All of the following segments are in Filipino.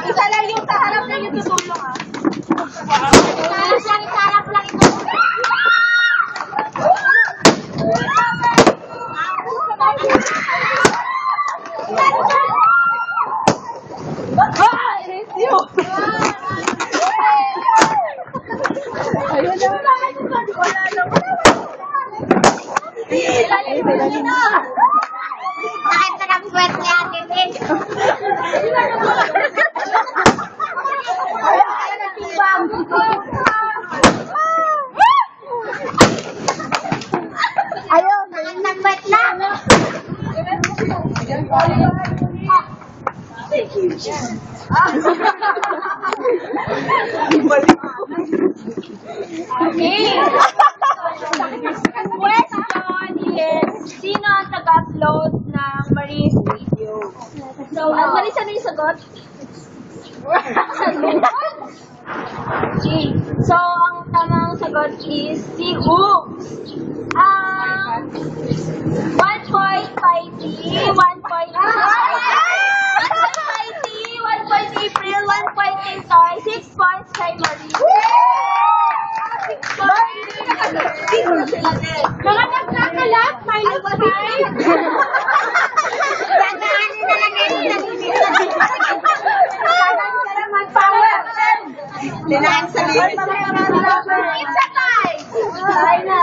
Isa lang yung sa harap na yung tutulong ah. Kahit nakapwet niya din. Ayun, nagpwet na. Okay. Question is, sino ang taga-upload ng Marie's video? So, Maris, ano yung sagot? Okay. So, ang tamang sagot is si Hoops. 1 point kay T, 1 point kay 1 point April, 1 point kay Toy, 6 points kay Marie. Mga nagkakalat, minus 5. Tandaan nyo na lang ngayon. Power. Dinaan sa liit. It's a tie. Tayo na.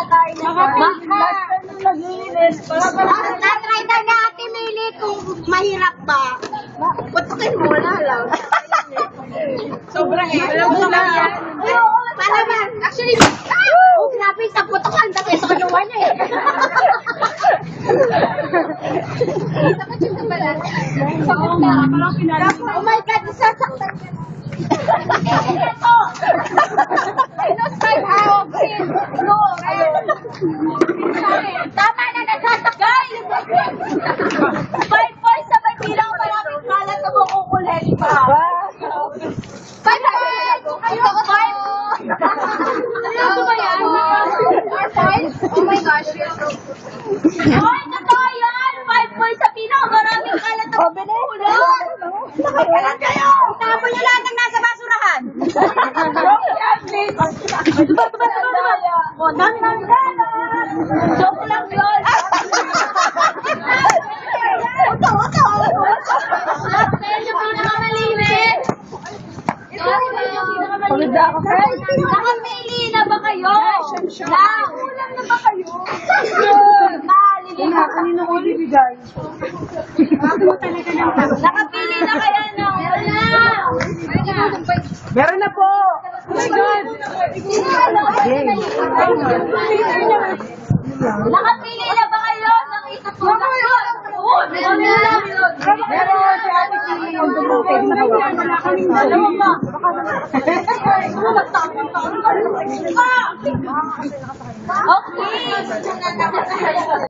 Natry na ni Ate Mili kung mahirap ba. Putukin mo, wala lang. Sobrang alam mo lang yan. Para ba? Actually, grabe sa putukan. Tapos sa kagawa niya eh. Dapat yung nabalan. Oh my God, sasaktan ka. Ito! Minus 5 how? No, tama na, nagsasaktan! 5 points na may bilang maraming kalat na makukulit pa. 5 points! Ano ba yan? 4 points? Oh my gosh, you're so Hoy, totoo yan! 5 points sa pinakamaraming kalat na makukulit. Nakakalat kayo! Itapon niyo lahat ng nasa basurahan! Joke lang yun. Oto! Medyo pinakamalimit. Nakamili na ba kayo? Kulang na ba kayo? Malilimutan. Kanino ko ibibigay? Nakapili na kaya ng wala. Meron na po! Oh my God! Nakapili na ba kayo ng itutulak? Meron na. Meron si Ate Kini yung dumutin na hawa. Okay.